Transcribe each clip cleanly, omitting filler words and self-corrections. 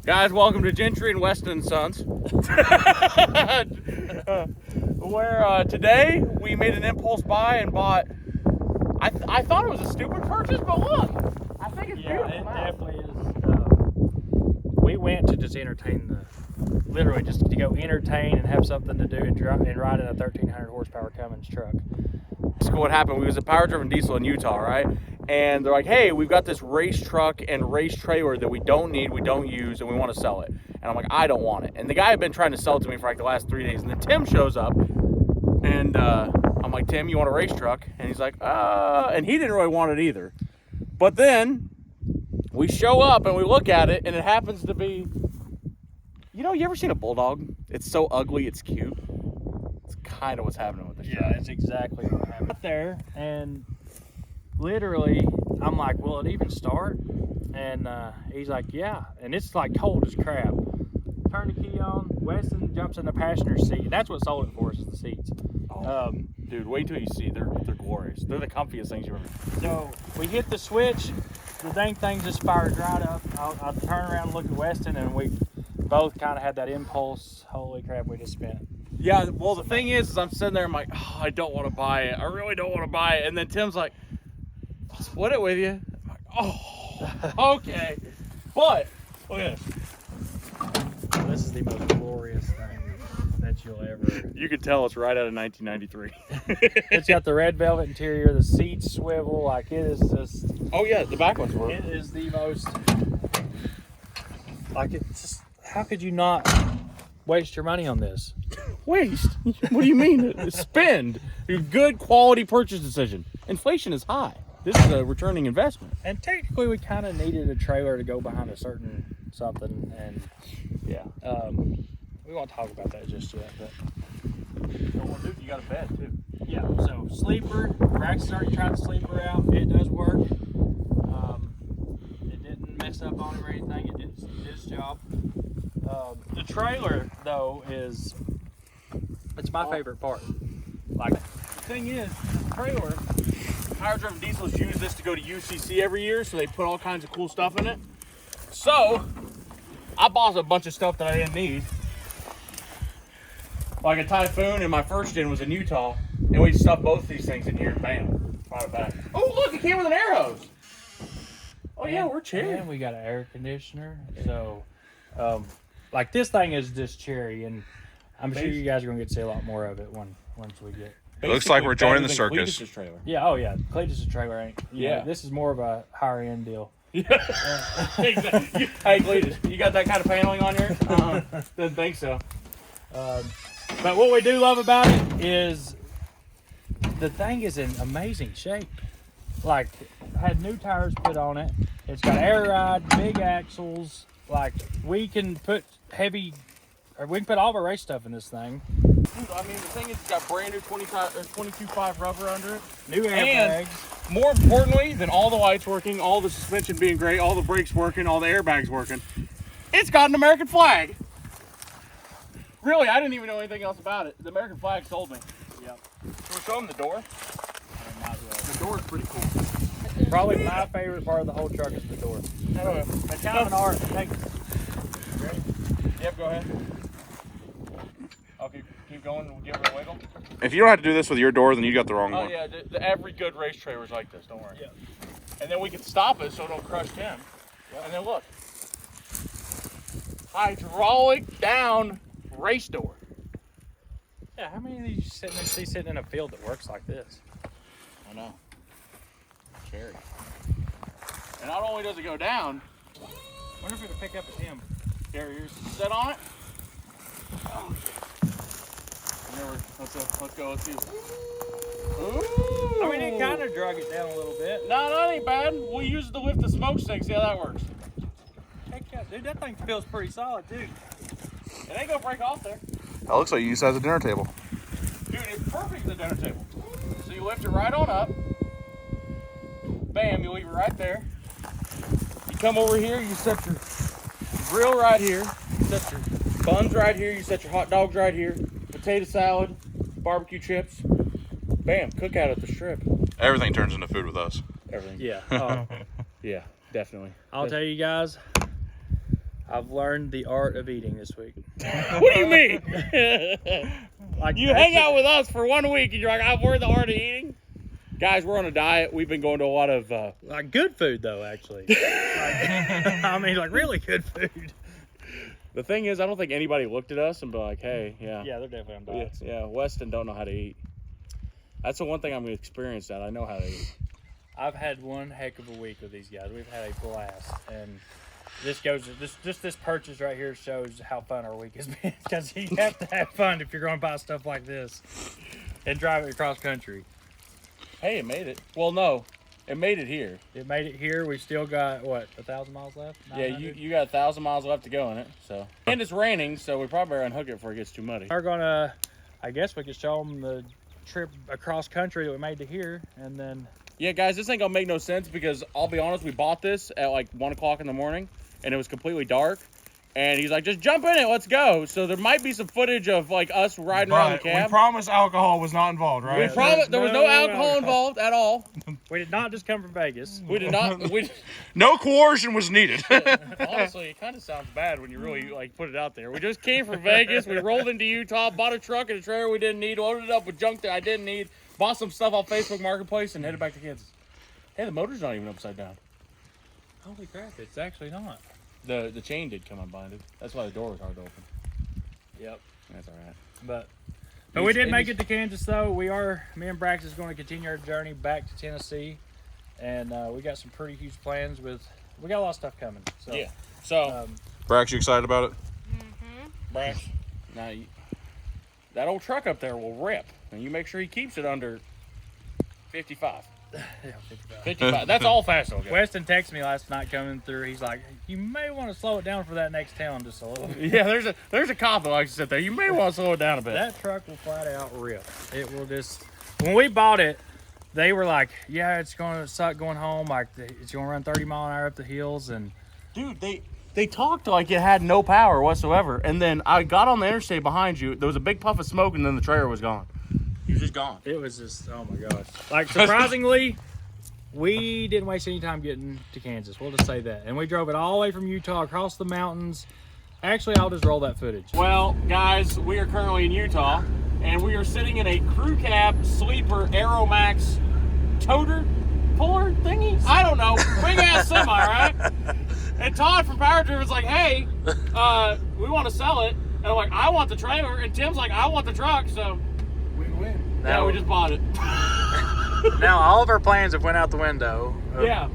Guys, welcome to Gentry and Weston Sons. Where today we made an impulse buy and bought. I thought it was a stupid purchase, but look, I think it's beautiful. It now. definitely is. We went to just entertain literally just to go entertain and have something to do and ride in a 1,300 horsepower Cummins truck. So what happened? We was a power driven diesel in Utah, right? And they're like, hey, we've got this race truck and race trailer that we don't need, we don't use, and we want to sell it. And I'm like, I don't want it. And the guy had been trying to sell it to me for like the last 3 days. And then Tim shows up, and I'm like, Tim, you want a race truck? And he's like, and he didn't really want it either. But then we show up and we look at it, and it happens to be, you ever seen a bulldog? It's so ugly, it's cute. It's kind of what's happening with this truck. Yeah, it's exactly what happened. Up there, and literally, I'm like, will it even start? And he's like, yeah. And it's like cold as crap. Turn the key on. Weston jumps in the passenger seat. That's what sold it for us, is the seats. Dude, wait till you see. They're glorious. They're the comfiest things you ever. So we hit the switch. The dang thing just fired right up. I turn around and look at Weston, and we both kind of had that impulse. Holy crap, we just spent. Yeah, well, the thing is I'm sitting there, I'm like, oh, I don't want to buy it. I really don't want to buy it. And then Tim's like, I'll split it with you. I'm like, oh, okay. But, look at this. This is the most glorious thing that you'll ever. You can tell it's right out of 1993. It's got the red velvet interior, the seats swivel, like it is just. Oh, yeah, the back ones work. It is the most. Like, it's just. How could you not waste your money on this? Waste? What do you mean? Spend. A good quality purchase decision. Inflation is high. This is a returning investment. And technically, we kind of needed a trailer to go behind a certain something, and Yeah. we won't talk about that just yet. But Well, dude, you got a bed, too. yeah, so sleeper. Braxton's already tried the sleeper out. It does work. It didn't mess up on him or anything. It did its job. The trailer, though, it's my favorite part. Like, The thing is, the trailer, power driven diesels use this to go to UCC every year, so they put all kinds of cool stuff in it. So, I bought a bunch of stuff that I didn't need. Like a Typhoon, and my first gen was in Utah, and we stuffed both these things in here, and bam, brought it back. Oh, look, it came with an air hose. Oh, yeah, we're chill. And we got an air conditioner. So, like, this thing is just cherry, and I'm sure you guys are going to get to see a lot more of it once we get. It looks like we're joining the Better than circus. Cletus's trailer. Yeah, oh yeah, Cletus's trailer ain't. Yeah. This is more of a higher end deal. Exactly. Hey, Cletus, you got that kind of paneling on yours? Didn't think so. But what we do love about it is the thing is in amazing shape. Like, had new tires put on it. It's got air ride, big axles. Like, we can put all of our race stuff in this thing. Dude, I mean, the thing is, it's got brand new 22.5 rubber under it. New airbags. More importantly than all the lights working, all the suspension being great, all the brakes working, all the airbags working, it's got an American flag. Really, I didn't even know anything else about it. The American flag sold me. Yep. Can we show them the door? The door is pretty cool. Probably my favorite part of the whole truck is the door. It's kind of an art. Ready? Yep, go ahead. Okay, keep going. We'll give it a wiggle. If you don't have to do this with your door, then you got the wrong Oh, one. yeah, every good race trailer's like this, don't worry. Yeah. And then we can stop it so it don't crush Tim. Yep. And then look. Hydraulic down race door. Yeah, how many of these see sitting in a field that works like this? I know. Cherry. And not only does it go down, I wonder if it'll pick up at him. here's set on it. Oh. Let's go. Let's see. Ooh. I mean, it kind of drug it down a little bit. No, that ain't bad. We'll use it to lift the smokestack. See how that works. Heck yeah, dude, that thing feels pretty solid, too. It ain't gonna break off there. That looks like you use it as a dinner table. Dude, it's perfect as a dinner table. So you lift it right on up. Bam, you leave it right there. You come over here, you set your grill right here. You set your buns right here. You set your hot dogs right here. Potato salad, barbecue chips. Bam, cook out at the strip. Everything turns into food with us. Everything. Yeah. Oh, Yeah, definitely. I'll tell you guys, I've learned the art of eating this week. What do you mean? Like You hang out with us for 1 week and you're like, I've learned the art of eating? Guys, we're on a diet. We've been going to a lot of... like good food, though, actually. I mean, like really good food. The thing is, I don't think anybody looked at us and be like, hey, yeah. Yeah, they're definitely on diets. Yeah, Weston don't know how to eat. That's the one thing I'm experienced at. I know how to eat. I've had one heck of a week with these guys. We've had a blast, and this purchase right here shows how fun our week has been. Because you have to have fun if you're going to buy stuff like this and drive it across country. Hey, it made it. Well, no, it made it here. It made it here. We still got what, 1,000 miles left? Yeah, you got 1,000 miles left to go in it. So, and it's raining, so we probably better unhook it before it gets too muddy. We're gonna, I guess we could show them the trip across country that we made to here, and then. Yeah, guys, this ain't gonna make no sense because I'll be honest, we bought this at like 1 o'clock in the morning, and it was completely dark. And he's like, just jump in it, let's go. So there might be some footage of like us riding around the cab. We promised alcohol was not involved, right? We promised there was no alcohol involved at all. We did not just come from Vegas. We did not. No coercion was needed. Honestly, it kind of sounds bad when you really like put it out there. We just came from Vegas. We rolled into Utah, bought a truck and a trailer we didn't need, loaded it up with junk that I didn't need, bought some stuff on Facebook Marketplace, and headed back to Kansas. Hey, the motor's not even upside down. Holy crap! It's actually not. The chain did come unbinded. That's why the door was hard to open. Yep. That's all right. But we did make it to Kansas, though. Me and Braxton is going to continue our journey back to Tennessee, and we got some pretty huge plans we got a lot of stuff coming. So, yeah. So, Brax, you excited about it? Mm-hmm. Brax, now that old truck up there will rip, and you make sure he keeps it under 55. Yeah, 55. 55. That's all fast, okay? Weston texted me last night coming through. He's like, you may want to slow it down for that next town just a little bit. Yeah, there's a cop that likes to sit there. You may want to slow it down a bit. That truck will flat out rip. It will just... When we bought it, they were like, yeah, it's going to suck going home. Like, it's going to run 30 mile an hour up the hills. And Dude, they talked like it had no power whatsoever. And then I got on the interstate behind you. There was a big puff of smoke, and then the trailer was gone. He was just gone. it was just, oh my gosh. Like, surprisingly, we didn't waste any time getting to Kansas. We'll just say that. And we drove it all the way from Utah across the mountains. Actually, I'll just roll that footage. Well, guys, we are currently in Utah, and we are sitting in a crew cab sleeper Aeromax toter puller thingy. I don't know, big ass semi, right? And Todd from Power Driven's like, hey, we want to sell it. And I'm like, I want the trailer, and Tim's like, I want the truck. So Win-win. yeah, we just bought it. Now, all of our plans have went out the window. Yeah.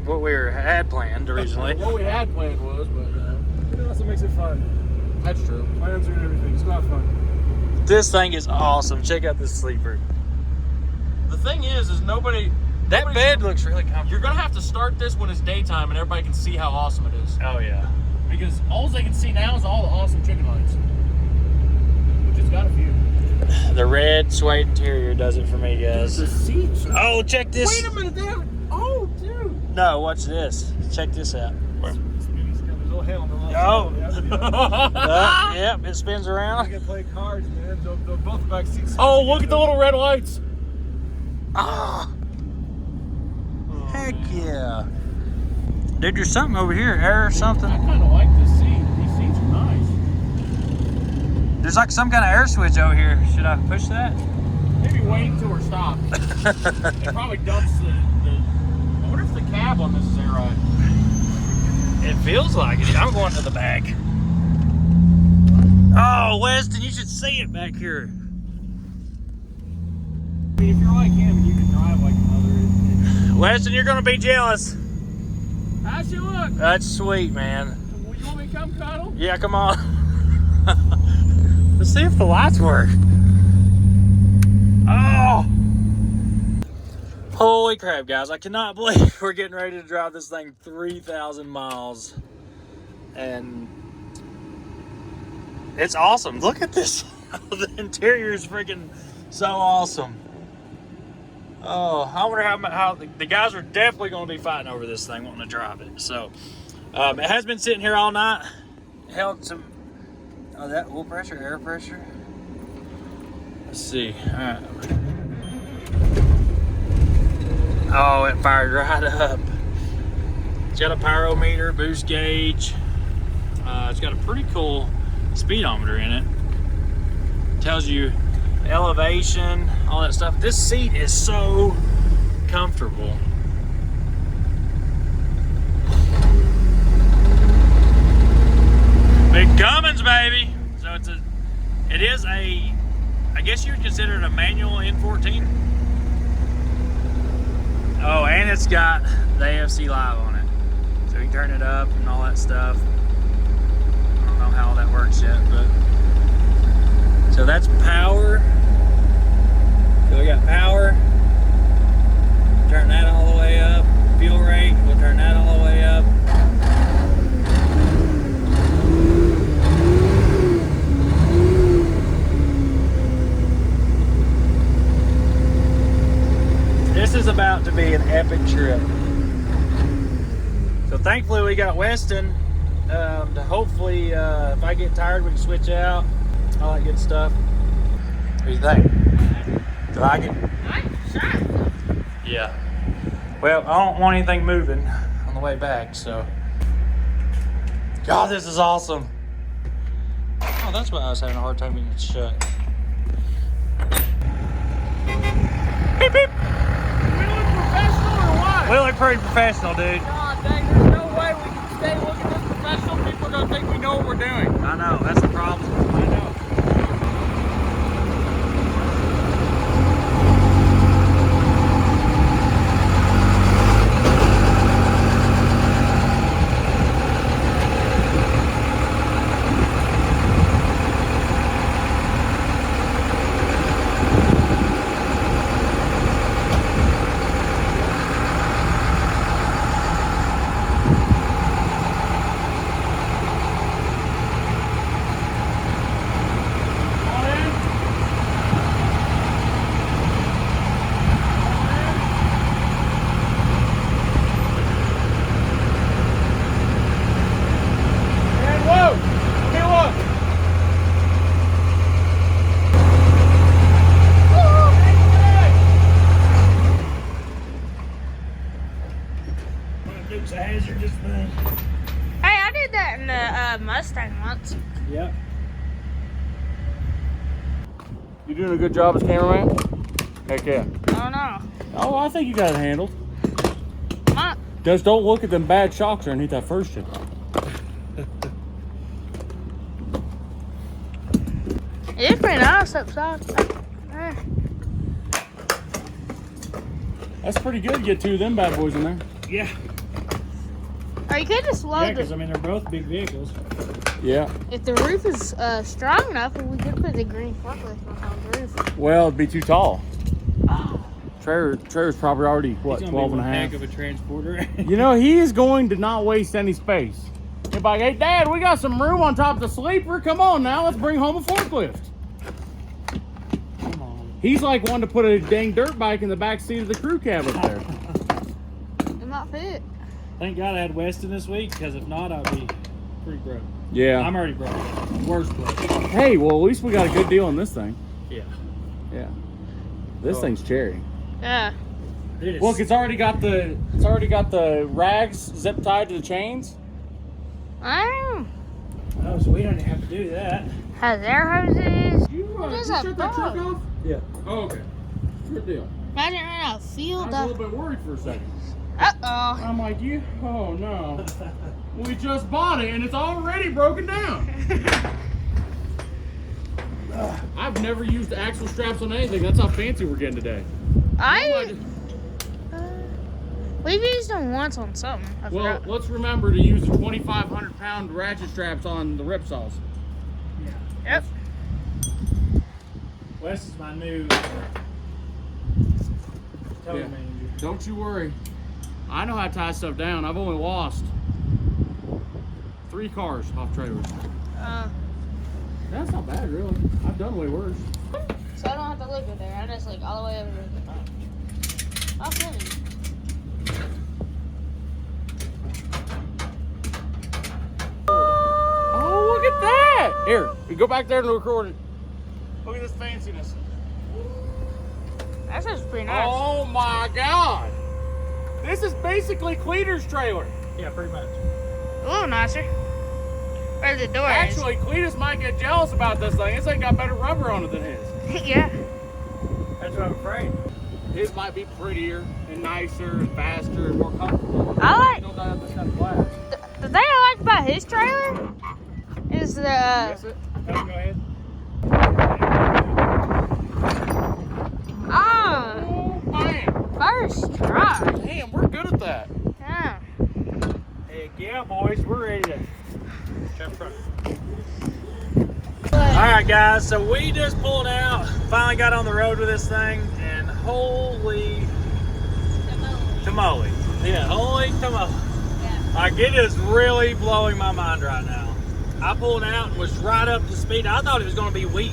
What we had planned originally. What we had planned was, but That's what makes it fun. that's true. Plans are everything. It's not fun. This thing is awesome. Check out this sleeper. The thing is nobody. That bed looks really comfortable. You're gonna have to start this when it's daytime and everybody can see how awesome it is. Oh yeah. Because all they can see now is all the awesome chicken lights, which has got a few. The red suede interior does it for me, guys. The seats. Oh, check this. Wait a minute, there. Oh, dude. No, watch this. Check this out. There's no hell in the left Oh. side. Yeah, Yep, it spins I around. can play cards, man. They'll both back seats. Oh, look at the little red lights. Ah. Heck yeah. Dude, there's something over here. Air or something. I kind of like this seat. These seats are nice. There's like some kind of air switch over here. Should I push that? Maybe wait until we're stopped. It probably dumps the. I wonder if the cab on this is air right. It feels like it. I'm going to the back. Oh, Weston, you should see it back here. I mean, if you're like him and you can drive like another. Weston, you're going to be jealous. How's she look? That's sweet, man. You want me to come cuddle? Yeah, come on. Let's see if the lights work. Oh! Holy crap, guys. I cannot believe we're getting ready to drive this thing 3,000 miles. And it's awesome. Look at this. The interior is freaking so awesome. Oh, I wonder how the guys are definitely going to be fighting over this thing, wanting to drive it. So, it has been sitting here all night. Held some, that oil pressure, air pressure. Let's see. All right. Oh, it fired right up. It's got a pyrometer, boost gauge. It's got a pretty cool speedometer in it. Tells you elevation, all that stuff. This seat is so comfortable. Big Cummins, baby. So it is a, I guess you would consider it a manual N14. Oh, and it's got the AFC Live on it. So you can turn it up and all that stuff. I don't know how that works yet, but. So that's power. So we got power. Turn that all the way up. Fuel rate, we'll turn that all the way up. This is about to be an epic trip. So thankfully we got Weston to hopefully, if I get tired, we can switch out. All that good stuff. What do you think? Do you like it? Yeah. Well, I don't want anything moving on the way back, so. God, this is awesome. Oh, that's why I was having a hard time getting it shut. Beep, beep. We look pretty professional, dude. God dang, there's no way we can stay looking this professional. People are going to think we know what we're doing. I know, that's the problem. I know. Hey, I did that in the Mustang once. Yep. You doing a good job as cameraman? Heck yeah. I don't know. Oh, I think you got it handled. My, Just don't look at them bad shocks underneath that first shit. it's pretty nice upside. That's pretty good to get two of them bad boys in there. Yeah. Or you could just Yeah, load because it. I mean they're both big vehicles. Yeah. If the roof is strong enough, we could put the green forklift on the roof. Well, it'd be too tall. Oh. Trailer's probably already, what, He's gonna 12 be and a one half? heck of a transporter. You know, he is going to not waste any space. He'll be like, hey, Dad, we got some room on top of the sleeper. Come on now, let's bring home a forklift. Come on. He's like wanting to put a dang dirt bike in the back seat of the crew cab up there. It might fit. Thank God I had Weston this week, because if not, I'd be pretty broke. Yeah. I'm already broke. Worst broke. Hey, well, at least we got a good deal on this thing. Yeah. Yeah. This Oh. thing's cherry. Yeah. Dude, Look, it's already got the rags zip tied to the chains. Oh. oh, so we don't have to do that. Has air hoses. You, What is you that shut that truck bug? off? Yeah. Oh, okay. Good deal. Imagine right now, I field was a up. little bit worried for a second. Uh-oh. I'm like, oh no. We just bought it and it's already broken down. I've never used axle straps on anything. That's how fancy we're getting today. We've used them once on something. I Well, forgot. let's remember to use the 2,500 pound ratchet straps on the ripsaws. Yep. Wes is my new tow Yeah. manager. Don't you worry. I know how to tie stuff down. I've only lost 3 cars off trailers. That's not bad, really. I've done way worse. So I don't have to look at there. I just like all the way over to the top. I'll feel it. Oh, look at that! Here, you go back there and record it. Look at this fanciness. That's just pretty nice. Oh my God! This is basically Cleater's trailer. Yeah, pretty much. A little nicer. Or the door Actually, Cletus might get jealous about this thing. This thing got better rubber on it than his. is. Yeah. That's what I'm afraid. His might be prettier and nicer and faster and more comfortable. I like- You don't have this kind of glass. The thing I like about his trailer is the. Yes, it? Oh, go ahead. Oh, Bam! first try. Damn, we're good at that. Yeah. Heck yeah, boys. We're ready to jump front. But Alright guys, so we just pulled out, finally got on the road with this thing, and holy tamale. Yeah, holy tamale. Like, it is really blowing my mind right now. I pulled out and was right up to speed. I thought it was going to be weak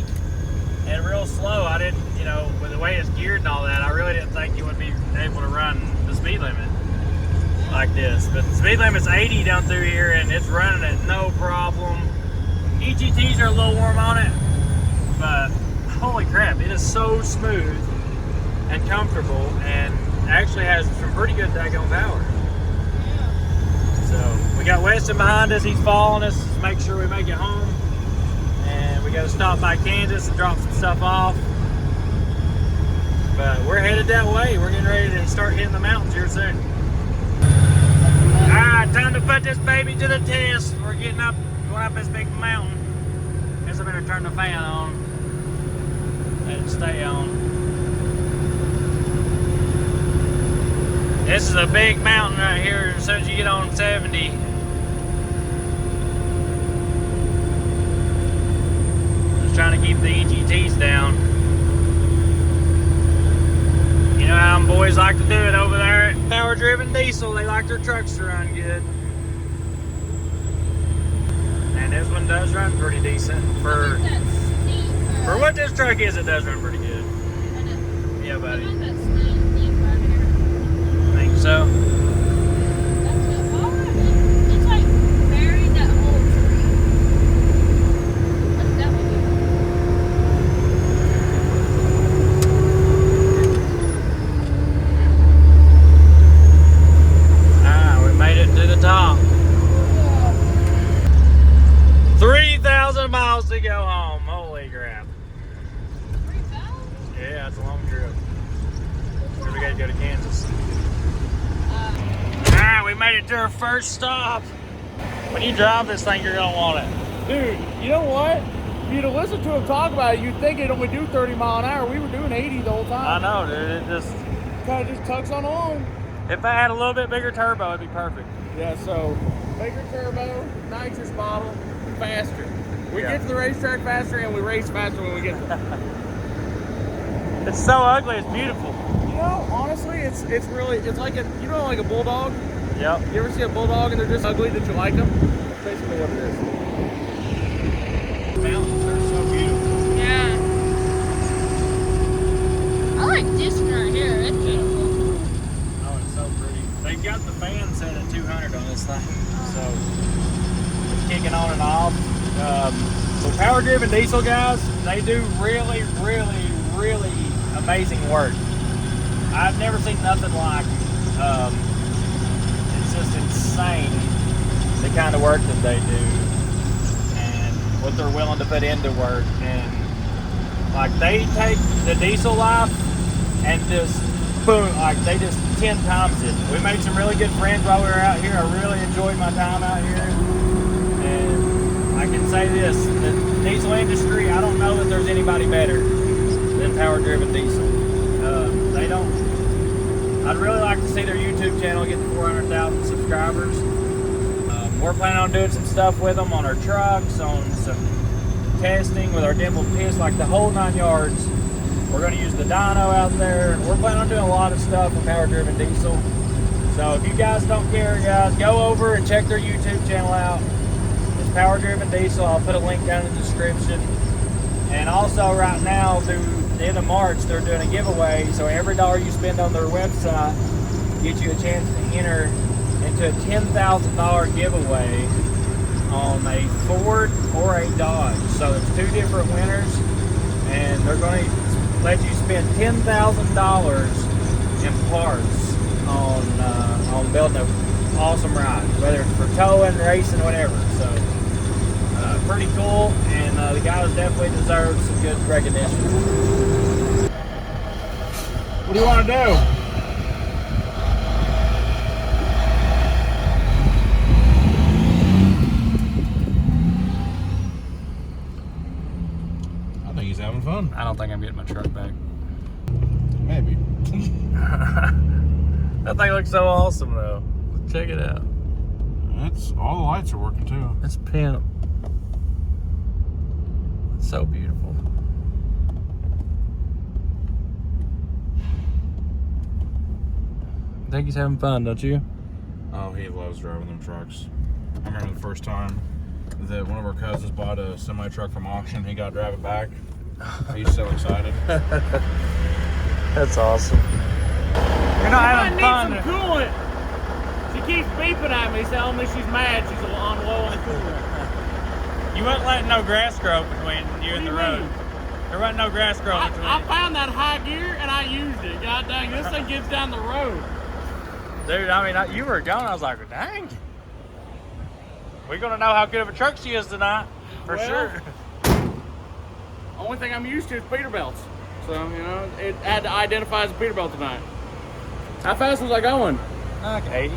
and real slow. I didn't, you know, with the way it's geared and all that, I really didn't think you would be able to run the speed limit like this. But the speed limit's 80 down through here, and it's running it no problem. EGTs are a little warm on it, but holy crap, it is so smooth and comfortable, and actually has some pretty good daggone power. So we got Weston behind us, he's following us to make sure we make it home, and we got to stop by Kansas and drop some stuff off. But we're headed that way. We're getting ready to start hitting the mountains here soon. All right, time to put this baby to the test. We're getting up, going up this big mountain. Guess I better turn the fan on. Let it stay on. This is a big mountain right here as soon as you get on 70. Just trying to keep the EGTs down. You know how them boys like to do it over there at Power Driven Diesel. They like their trucks to run good. And this one does run pretty decent. For what this truck is, it does run pretty good. Yeah, buddy. Think so? It's like buried that whole tree. What's that one Ah, we made it to the top. 3,000 miles to go home. Holy crap. 3,000? Yeah, it's a long trip. We gotta go to Kansas. Alright, we made it to our first stop. When you drive this thing, you're gonna want it. Dude, you know what? If you'd have listened to him talk about it, you'd think it only do 30 mile an hour. We were doing 80 the whole I time. know, dude. It just, Kind of just tucks on along. if I had a little bit bigger turbo, it'd be perfect. Yeah, so bigger turbo, nitrous bottle, faster. We Yeah. get to the racetrack faster, and we race faster when we get there. It's so ugly, it's beautiful. You know, honestly, it's really, it's like a, you know, like a bulldog? Yep. You ever see a bulldog and they're just ugly that you like them? That's basically what it is. Mountains are so beautiful. Yeah. I like this one right here. It's beautiful. Oh, it's so pretty. They got the fan set at 200 on this thing, so it's kicking on and off. So Power Driven Diesel guys, they do really, really, really amazing work. I've never seen nothing like it. It's just insane the kind of work that they do and what they're willing to put into work. And like, they take the diesel life and just boom, like they just 10 times it. We made some really good friends while we were out here. I really enjoyed my time out here. And I can say this, the diesel industry, I don't know that there's anybody better than Power Driven Diesel. They don't, I'd really like to see their YouTube channel get to 400,000 subscribers. We're planning on doing some stuff with them on our trucks, on some testing with our dimpled piss, like the whole 9 yards. We're going to use the dyno out there. We're planning on doing a lot of stuff with Power Driven Diesel. So if you guys don't care, guys, go over and check their YouTube channel out. It's Power Driven Diesel. I'll put a link down in the description. And also right now, through the end of March, they're doing a giveaway. So every dollar you spend on their website gets you a chance to enter into a $10,000 giveaway on a Ford or a Dodge. So there's two different winners, and they're going to let you spend $10,000 in parts on building an awesome ride, whether it's for towing, racing, whatever. So pretty cool, and the guys definitely deserve some good recognition. What do you want to do? I think he's having fun. I don't think I'm getting my truck back. Maybe. That thing looks so awesome, though. Check it out. It's all the lights are working too. It's pimp. It's so beautiful. I think he's having fun, don't you? Oh, he loves driving them trucks. I remember the first time that one of our cousins bought a semi truck from auction. He got to drive it back. He's so excited. That's awesome. You're not having fun. I need some coolant. She keeps beeping at me, telling me she's mad. She's on low on coolant. You weren't letting no grass grow between you and the road. There wasn't no grass growing between. I found that high gear and I used it. God dang, this thing gets down the road. Dude, I mean, you were gone. I was like, dang. We're gonna know how good of a truck she is tonight, for sure. Only thing I'm used to is Peterbilts. So, you know, it had to identify as a Peterbilt tonight. How fast was I going? Like 80.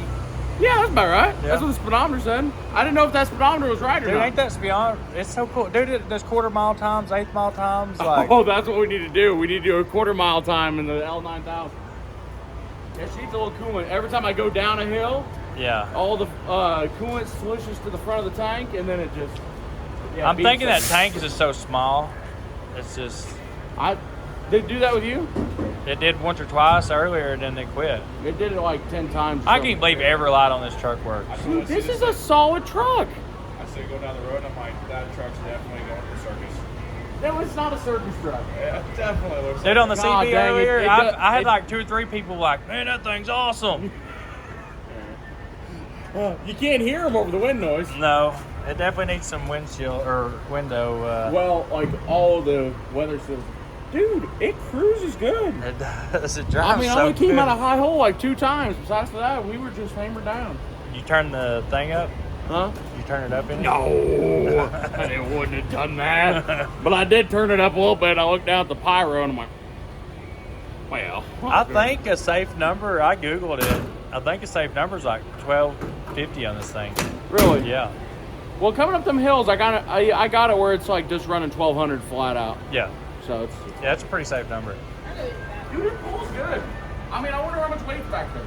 Yeah, that's about right. Yeah. That's what the speedometer said. I didn't know if that speedometer was right or Dude, not. ain't that speedometer? It's so cool. Dude, there's quarter mile times, eighth mile times. Like, Oh, that's what we need to do. We need to do a quarter mile time in the L9000. Yeah, she needs a little coolant. Every time I go down a hill, yeah. all the coolant swishes to the front of the tank, and then it just. Yeah, I'm thinking that tank is just so small. It's just. They do that with you? It did once or twice earlier, and then they quit. It did it like 10 times. I can't believe every light on this truck works. Dude, this is a solid truck. I see go down the road. I'm like, that truck's definitely going to the circus. No, it's not a circus truck. Yeah, it definitely looks Dude, on the God CB dang it. earlier, It I does- had it- like 2 or 3 people like, man, that thing's awesome. You can't hear them over the wind noise. No, it definitely needs some windshield or window. Well, like all the weather systems. Dude, it cruises good. It does. It drives I mean, I so only came good. out of high hole like 2 times. Besides for that, we were just hammered down. You turn the thing up? Huh? You turn it up in? No, I wouldn't have done that. But I did turn it up a little bit. I looked down at the pyro and I'm like, well. I think a safe number, I Googled it. I think a safe number is like 1250 on this thing. Really? Yeah. Well, coming up them hills, I got it where it's like just running 1200 flat out. Yeah. So it's. Yeah, it's a pretty safe number. Dude, it pulls good. I mean, I wonder how much weight's back there.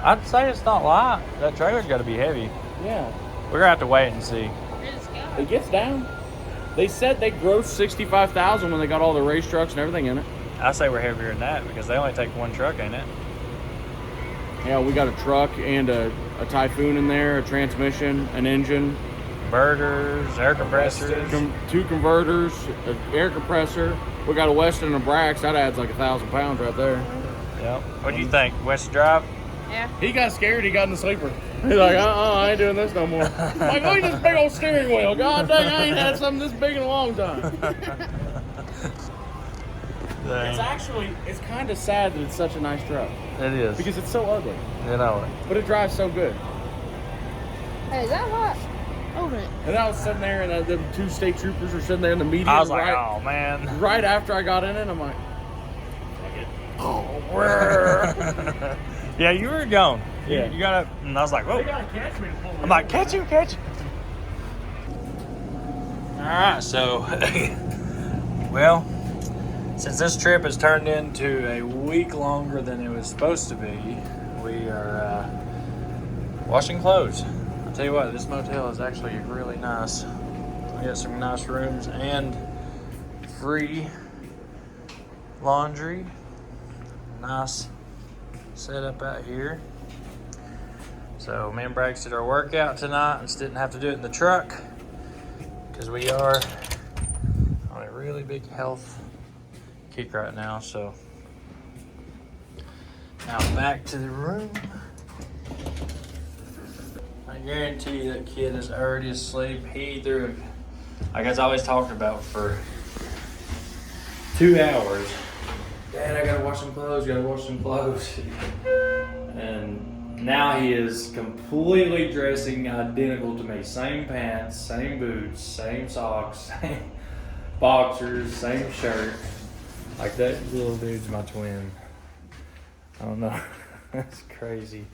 I'd say it's not light. That trailer's got to be heavy. Yeah. We're going to have to wait and see. It gets down. They said they grossed 65,000 when they got all the race trucks and everything in it. I say we're heavier than that because they only take 1 truck, ain't it? Yeah, we got a truck and a Typhoon in there, a transmission, an engine, Converters, air compressors. 2 converters, an air compressor. We got a Weston and a Brax. That adds like 1,000 pounds right there. Yep. What do you think? West Drive? Yeah. He got scared. He got in the sleeper. He's like, I ain't doing this no more. Like, look at this big old steering wheel. God dang, I ain't had something this big in a long time. It's kind of sad that it's such a nice truck. It is. Because it's so ugly. You know it. But it drives so good. Hey, is that what? Open it. And I was sitting there, and the 2 state troopers were sitting there in the median. I was like, right, oh, man. right after I got in it, I'm like, Yeah, you were gone. Yeah. You got up, and I was like, whoa. they gotta catch me to pull me I'm like, over. catch him. All right, so, well, since this trip has turned into a week longer than it was supposed to be, we are washing clothes. I'll tell you what, this motel is actually really nice. We got some nice rooms and free laundry. Nice setup out here. So me and Braxton did our workout tonight and just didn't have to do it in the truck because we are on a really big health kick right now. So now back to the room. I guarantee you that kid is already asleep. He threw, like I always talked about, for 2 hours. Dad, I gotta wash some clothes, And Now he is completely dressing identical to me. Same pants, same boots, same socks, same boxers, same shirt. Like that little dude's my twin. I don't know. That's crazy.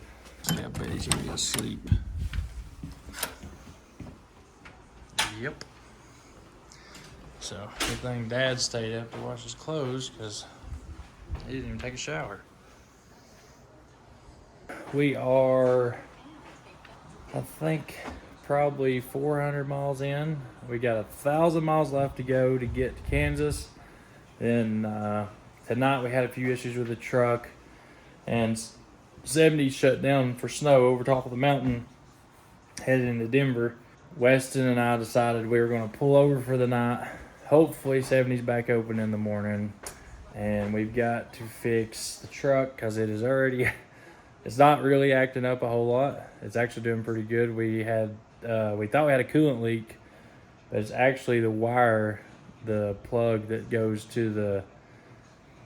Yeah, I bet he's gonna go sleep. Yep. So, good thing Dad stayed up to wash his clothes because he didn't even take a shower. We are, I think, probably 400 miles in. We got 1,000 miles left to go to get to Kansas. Then tonight we had a few issues with the truck, and 70 shut down for snow over top of the mountain, headed into Denver. Weston and I decided we were going to pull over for the night. Hopefully 70's back open in the morning, and we've got to fix the truck because it is already, it's not really acting up a whole lot. It's actually doing pretty good. We thought we had a coolant leak, but it's actually the wire, the plug that goes to the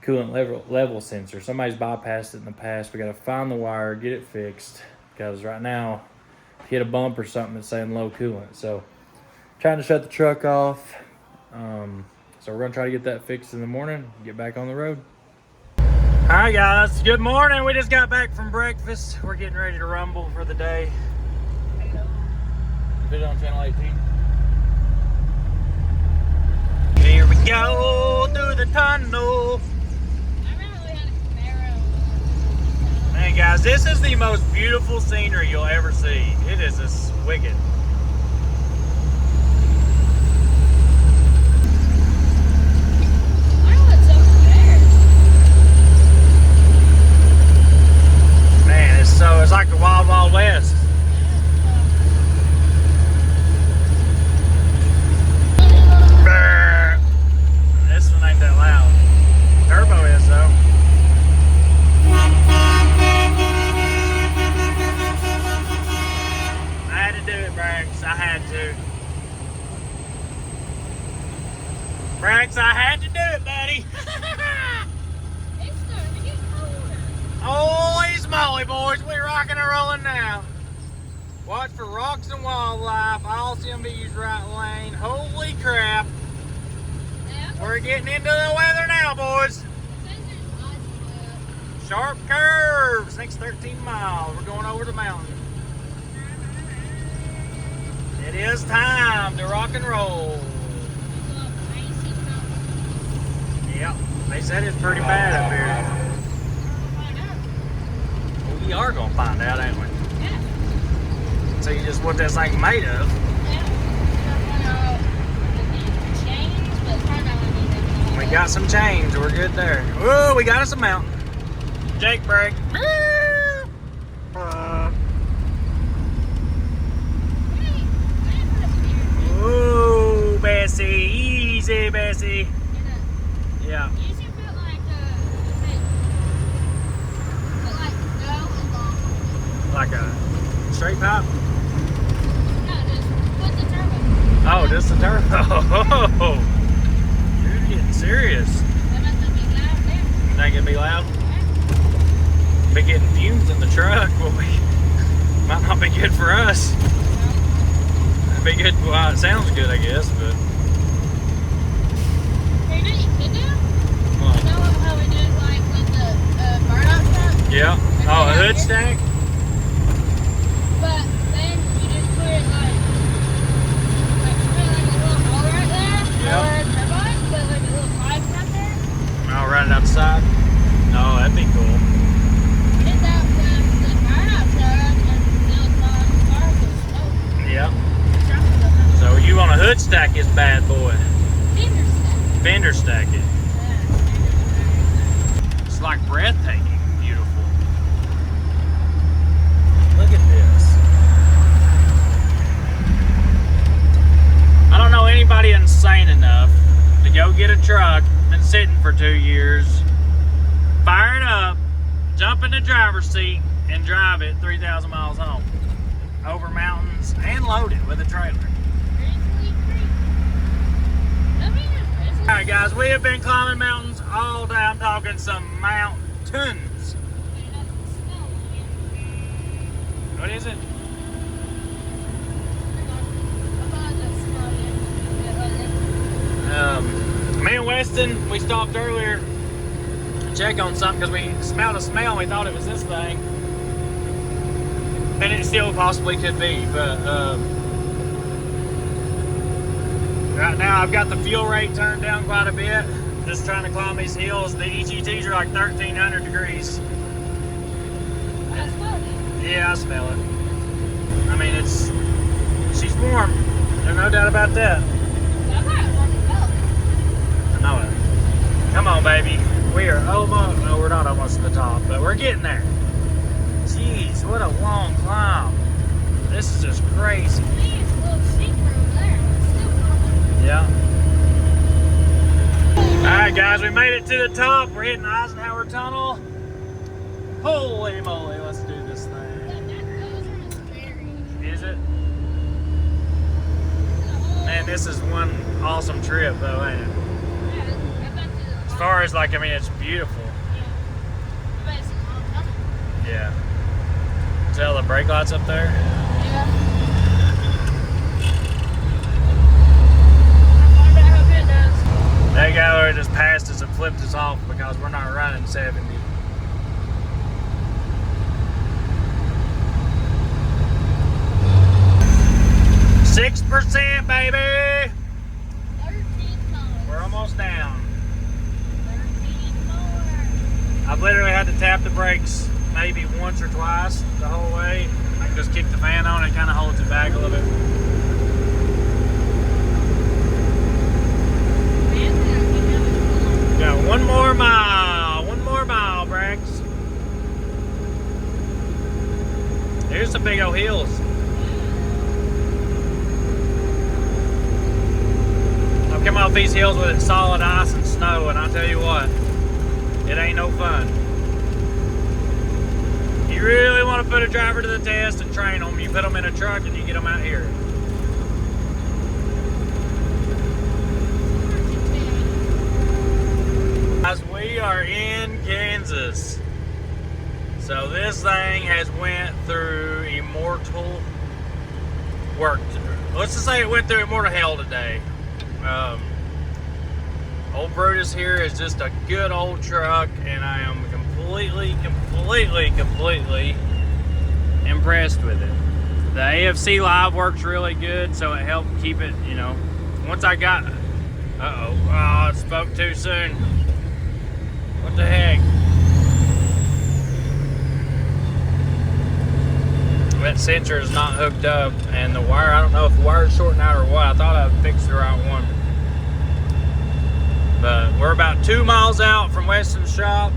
coolant level sensor. Somebody's bypassed it in the past. We got to find the wire, get it fixed, because right now hit a bump or something that's saying low coolant. So trying to shut the truck off. So we're gonna try to get that fixed in the morning, get back on the road. Hi guys, good morning. We just got back from breakfast. We're getting ready to rumble for the day. Put it on channel 18. Here we go through the tunnel. I remember we had a Camaro. Man guys, this is the most beautiful scenery you'll ever see. It is just wicked. I know what's over there. Man, it's like the Wild Wild West. Brr. This one ain't that loud. Turbo is though. I had to do it, Brax. I had to. Brax, I had to do it, buddy. It's starting to get colder. Holy smoly, boys, we're rocking and rolling now. Watch for rocks and wildlife. I'll see them bees right lane. Holy crap. Yeah, We're getting into the weather now, boys. it says there's ice. Sharp curves. Next 13 miles. We're going over the mountain. It is time to rock and roll. Yep. They said it's pretty bad up here. Well, we are going to find out, ain't we? So you just what this thing made of. We got some change. We're good there. Whoa, we got us a mountain. Jake brake. Ooh, Bessie. Easy, Bessie. Yeah. Like a straight pipe? Oh, just the turbo. You're getting serious. Think it'd be loud? Be getting fumes in the truck. Well, might not be good for us. It'd be good. Well, it sounds good, I guess, but. Yeah. Oh, a hood stack? But then you just put it like a little hole right there. Yeah. Or a turbine, put like a little pipe out there. I'll run it outside. Oh, that'd be cool. We did that with the burnout truck and still saw the car go slow. Yeah. The truck was up. So you want to hood stack this bad boy? Fender stack. Fender stack it. Yeah. It's like breathtaking. Beautiful. Look at this. I don't know anybody insane enough to go get a truck, been sitting for 2 years, fire it up, jump in the driver's seat, and drive it 3,000 miles home. Over mountains and load it with a trailer. Alright guys, we have been climbing mountains all day. I'm talking some mountains. What is it? Me and Weston, we stopped earlier to check on something because we smelled a smell and we thought it was this thing. And it still possibly could be, but right now I've got the fuel rate turned down quite a bit. Just trying to climb these hills. The EGTs are like 1,300 degrees. Yeah, I smell it. I mean, she's warm. There's no doubt about that. I know it. Come on, baby. We are almost, no, we're not almost to the top, but we're getting there. Jeez, what a long climb. This is just crazy. Yeah. Alright guys, we made it to the top. We're hitting Eisenhower Tunnel. Holy moly, let's do this thing. Is it? Man, this is one awesome trip though, ain't it? As far as like, I mean, it's beautiful. Yeah. Tell the brake lights up there? That guy just passed us and flipped us off because we're not running 70. %, baby! 13 more. We're almost down. 13 more. I've literally had to tap the brakes maybe once or twice the whole way. I can just kick the fan on and it kind of holds it back a little bit. Got one more mile, Brax. There's some big old hills. I've come off these hills with solid ice and snow, and I tell you what, it ain't no fun. You really want to put a driver to the test and train them, you put them in a truck and you get them out here. Guys, we are in Kansas. So this thing has went through immortal work. Let's just say it went through immortal hell today. Old Brutus here is just a good old truck, and I am completely impressed with it. The AFC Live works really good, so it helped keep it, you know. Once I got, oh, I spoke too soon. What the heck? That sensor is not hooked up, and the wire, I don't know if the wire is shorting out or what. I thought I fixed the right one. But we're about 2 miles out from Weston's shop,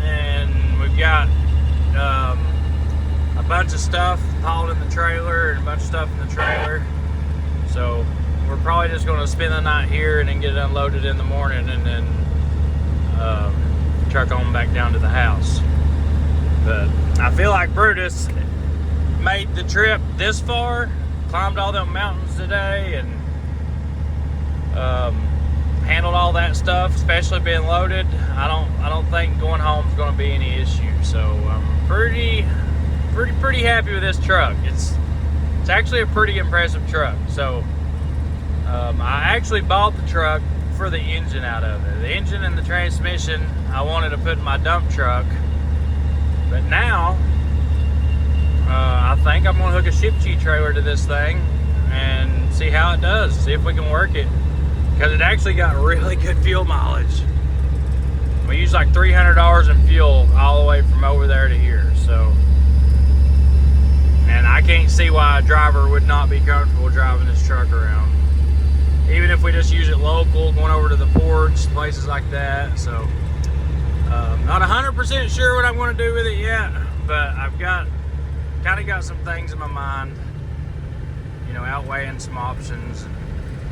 and we've got a bunch of stuff hauled in the trailer and a bunch of stuff in the trailer. So we're probably just going to spend the night here and then get it unloaded in the morning, and then truck on back down to the house. But I feel like Brutus made the trip this far, climbed all them mountains today, and handled all that stuff, especially being loaded. I don't think going home is going to be any issue. So I'm pretty happy with this truck. It's actually a pretty impressive truck. So I actually bought the truck for the engine out of it. The engine and the transmission I wanted to put in my dump truck, but now I think I'm gonna hook a ship G trailer to this thing and see how it does, see if we can work it, because it actually got really good fuel mileage. We use like $300 in fuel all the way from over there to here. So, and I can't see why a driver would not be comfortable driving this truck around, even if we just use it local, going over to the ports, places like that. So not 100% sure what I'm going to do with it yet, but I've kind of got some things in my mind, you know, outweighing some options.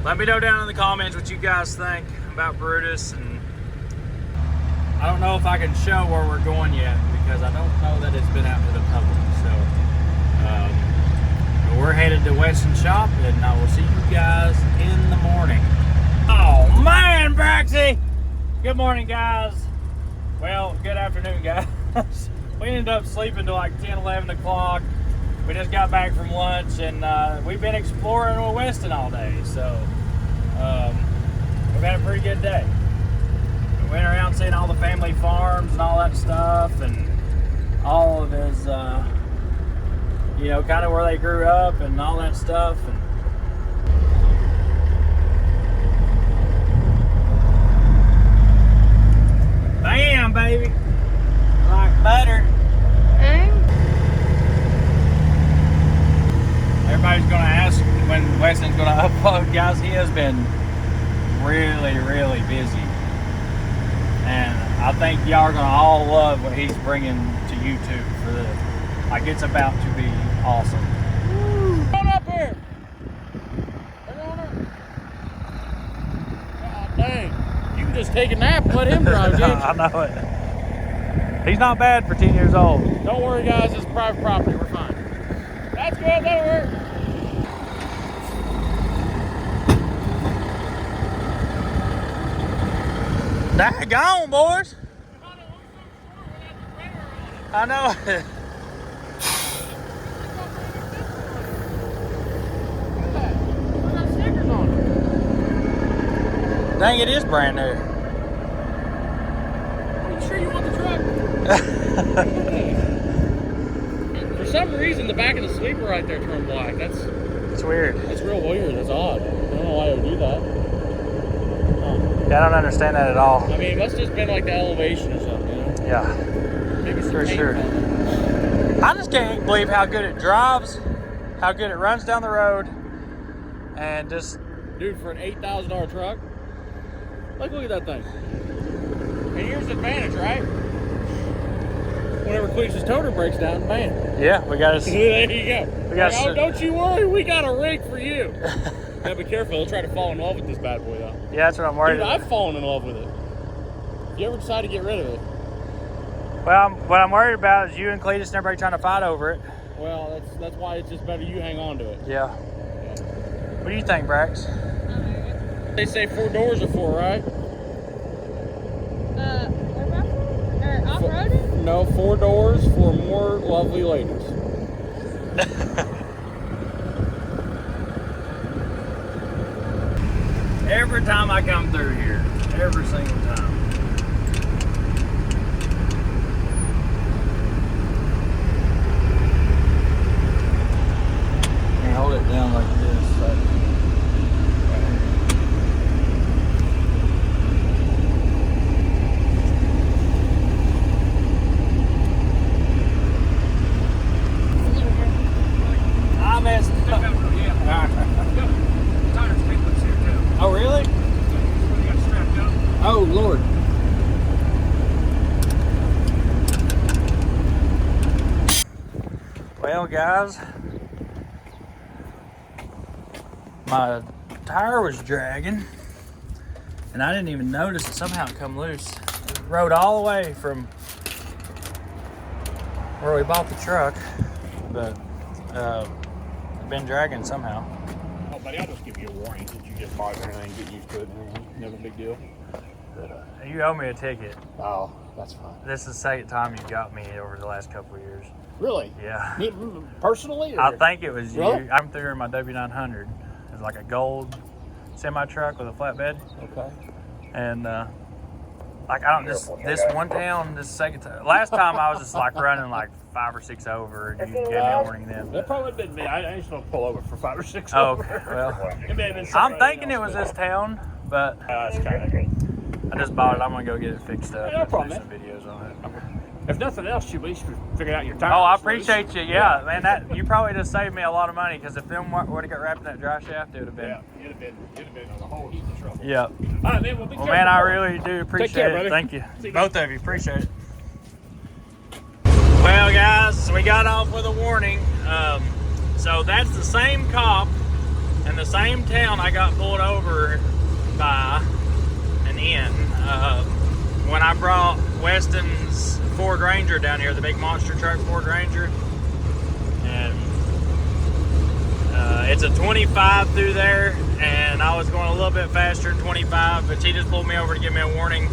Let me know down in the comments what you guys think about Brutus. And I don't know if I can show where we're going yet, because I don't know that it's been out to the public. So we're headed to Weston's shop, and I will see you guys in the morning. Oh man, Braxy! Good morning, guys. Well, good afternoon, guys. We ended up sleeping till like 10, 11 o'clock. we just got back from lunch, and we've been exploring Weston all day. So we've had a pretty good day. We went around seeing all the family farms and all that stuff, and all of his, you know, kind of where they grew up and all that stuff. And bam, baby, like butter. Everybody's gonna ask when Weston's gonna upload, guys. He has been really, really busy, and I think y'all are gonna all love what he's bringing to YouTube for this. Like, it's about to be awesome. Come on up here. Come on up. God dang. You can just take a nap and let him drive, dude. I know it. He's not bad for 10 years old. Don't worry, guys. It's private property. We're fine. That's good. That'll work. Daggone, boys. I know it. Dang, it is brand new. Are you sure you want the truck? For some reason, the back of the sleeper right there turned black. It's weird. That's real weird. That's odd. I don't know why it would do that. Yeah, I don't understand that at all. I mean, it must have just been like the elevation or something, you know? Yeah, Maybe some for paint sure. color. I just can't believe how good it drives, how good it runs down the road, and just... Dude, for an $8,000 truck, look at that thing. And here's the advantage, right? Whenever Cleach's toter breaks down, bam. Yeah, we got to... There you go. We got Like, oh, don't you worry, we got a rig for you. Gotta be careful, he'll try to fall in love with this bad boy, though. Yeah, that's what I'm worried Dude, about. I've fallen in love with it. If you ever decide to get rid of it, Well, what I'm worried about is you and Cletus and everybody trying to fight over it. well, that's why it's just better you hang on to it. Yeah. What do you think, Brax? They say 4 doors are for, right? Off-roading? No, 4 doors for more lovely ladies. Every time I come through here, every single time. And hold it down like this. Like, I messed up. Oh, really? Oh, Lord. Well, guys, my tire was dragging, and I didn't even notice it. Somehow it come loose. It rode all the way from where we bought the truck, but it's been dragging somehow. Oh, buddy, I'll just give you a warning that you just bought everything, get used to it, and never a big deal. But, You owe me a ticket. oh, that's fine. This is the second time you got me over the last couple of years. Really? Yeah. Me, personally? Or? I think it was you. Really? I'm through in my W900. It's like a gold semi truck with a flatbed, Okay. and like I don't just this one town, this second time. Last time I was just like running like 5 or 6 over, and you gave me a warning then. That probably would have been me. I just want to pull over for 5 or 6 Oh, over. okay. Well, It may have been I'm somebody thinking it else, was this town, but That's kind of I just bought it. I'm gonna go get it fixed up. Yeah, no and problem, do some videos on it. If nothing else, you at least figured out your tires. Oh, I appreciate you. Yeah, man, that you probably just saved me a lot of money because if them would have got wrapped in that dry shaft, it would have been. Yeah, you'd have been on a whole heap of trouble. Yeah. All right, man. Well, be Well, careful, man, I bro. really do appreciate care, it. brother. Thank you. See you. Both of you. Appreciate it. Well, guys, we got off with a warning. So that's the same cop in the same town I got pulled over by and in. When I brought Weston's Ford Ranger down here, the big monster truck Ford Ranger. And it's a 25 through there, and I was going a little bit faster than 25, but he just pulled me over to give me a warning.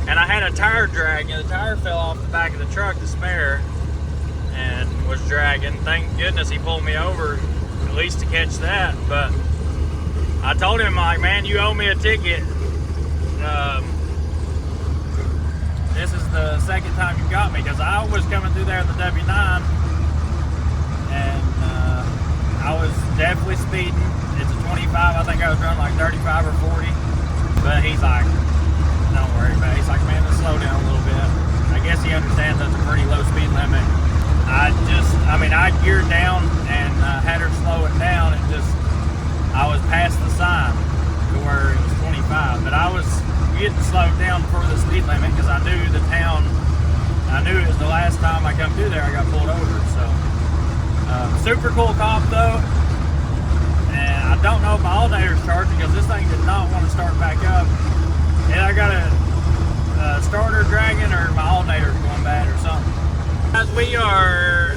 And I had a tire drag, and the tire fell off the back of the truck, the spare, and was dragging. Thank goodness he pulled me over, at least to catch that. But I told him, like, man, you owe me a ticket. This is the second time you got me, because I was coming through there in the W9, and I was definitely speeding. It's a 25. I think I was running like 35 or 40. But he's like, don't worry about it. He's like, man, just slow down a little bit. I guess he understands that's a pretty low speed limit. I geared down and had her slow it down, and I was past the sign to where it was 25. But I was getting slowed down for the speed limit because I knew the town. I knew it was the last time I come through there I got pulled over. So super cool cop though. And I don't know if my alternator's charging because this thing did not want to start back up. And I got a starter dragging, or my alternator's going bad or something. Guys, we are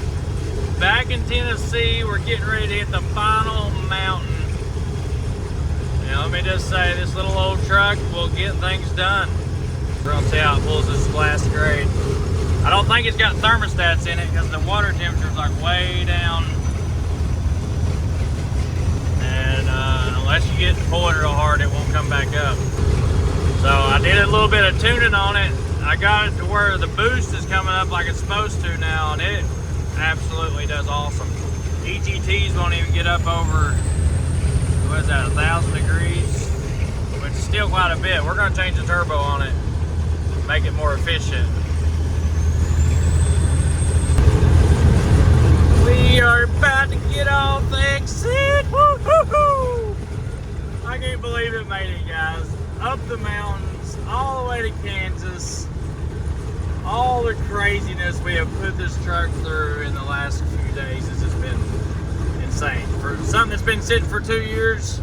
back in Tennessee. We're getting ready to hit the final mountain. Now, let me just say, this little old truck will get things done. We're gonna see how it pulls this glass grade. I don't think it's got thermostats in it because the water temperature's like way down. And unless you get to pull it real hard, it won't come back up. So I did a little bit of tuning on it. I got it to where the boost is coming up like it's supposed to now, and it absolutely does awesome. EGTs won't even get up over, what is that, 1,000 degrees? Which is still quite a bit. We're gonna change the turbo on it, make it more efficient. We are about to get off the exit. Woo-hoo-hoo! I can't believe it made it, guys. Up the mountains, all the way to Kansas. All the craziness we have put this truck through in the last few days has just been insane. For something that's been sitting for 2 years,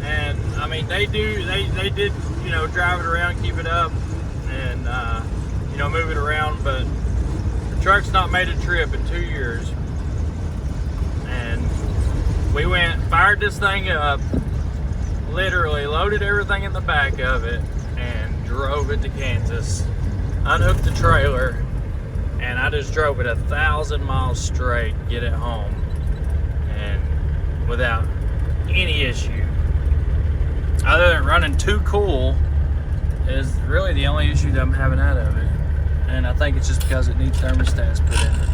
and I mean, they did, you know, drive it around, keep it up, and you know, move it around, but the truck's not made a trip in 2 years. And we fired this thing up, literally loaded everything in the back of it, and drove it to Kansas. Unhooked the trailer, and I just drove it 1,000 miles straight, get it home, and without any issue. Other than running too cool is really the only issue that I'm having out of it. And I think it's just because it needs thermostats put in it.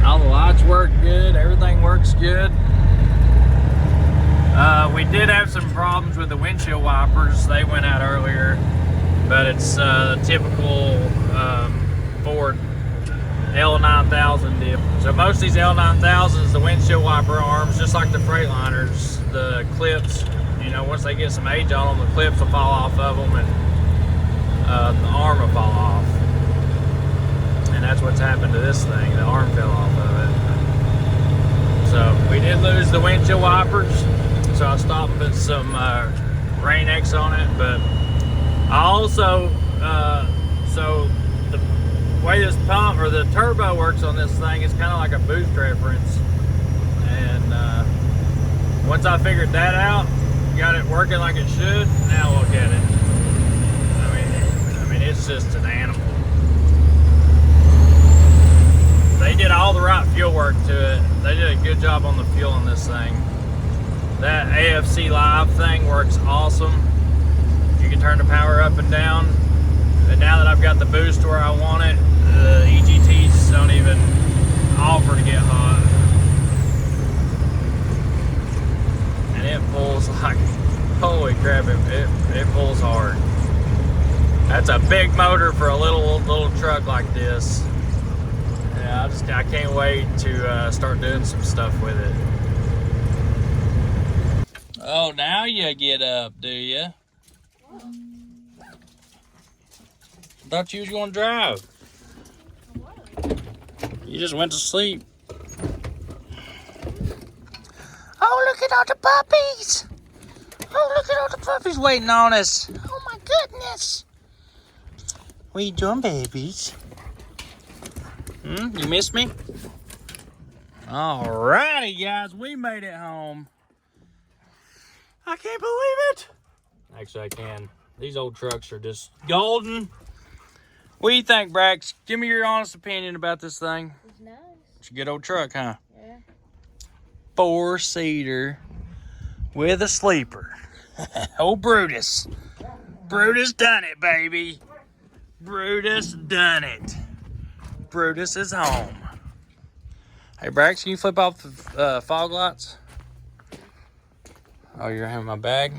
All the lights work good, everything works good. We did have some problems with the windshield wipers. They went out earlier, but it's the typical Ford L9000 deal. So most of these L9000s, the windshield wiper arms, just like the Freightliners, the clips, you know, once they get some age on them, the clips will fall off of them, and the arm will fall off. And that's what's happened to this thing. The arm fell off of it. So we did lose the windshield wipers. So I stopped and put some Rain-X on it, but I also, so the way this pump or the turbo works on this thing is kind of like a boost reference. And once I figured that out, got it working like it should, now look at it. I mean, it's just an animal. They did all the right fuel work to it. They did a good job on the fuel on this thing. That AFC Live thing works awesome. You can turn the power up and down. And now that I've got the boost where I want it, the EGTs don't even offer to get hot. And it pulls like, holy crap, it pulls hard. That's a big motor for a little truck like this. Yeah, I can't wait to start doing some stuff with it. Oh, now you get up, do you? Thought you was going to drive. You just went to sleep. Oh, look at all the puppies. Oh, look at all the puppies waiting on us. Oh, my goodness. What are you doing, babies? You missed me? Alrighty, guys. We made it home. I can't believe it. Actually, I can. These old trucks are just golden. What do you think, Brax? Give me your honest opinion about this thing. It's nice. It's a good old truck, huh? Yeah. 4-seater with a sleeper. Oh, Brutus. Brutus done it, baby. Brutus done it. Brutus is home. Hey, Brax, can you flip off the fog lights? Oh, you're having my bag?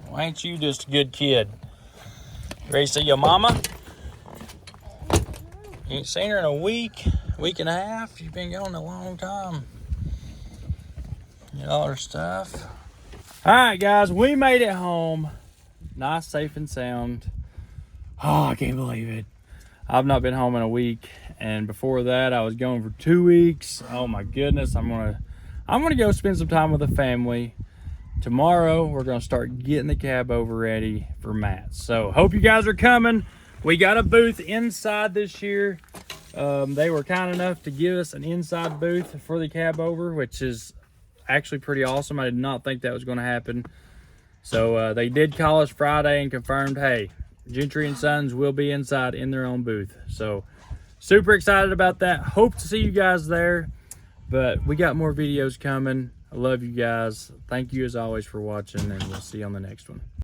Why ain't you just a good kid? Ready to see your mama? You ain't seen her in a week and a half. You've been gone a long time. Get all her stuff. All right, guys, we made it home. Nice, safe, and sound. Oh, I can't believe it. I've not been home in a week, and before that, I was gone for 2 weeks. Oh my goodness, I'm gonna go spend some time with the family. Tomorrow, we're gonna start getting the cab over ready for Matt. So, hope you guys are coming. We got a booth inside this year. They were kind enough to give us an inside booth for the cab over, which is actually pretty awesome. I did not think that was going to happen. So they did call us Friday and confirmed, hey, Gentry and Sons will be inside in their own booth. So super excited about that. Hope to see you guys there. But we got more videos coming. I love you guys. Thank you as always for watching, and we'll see you on the next one.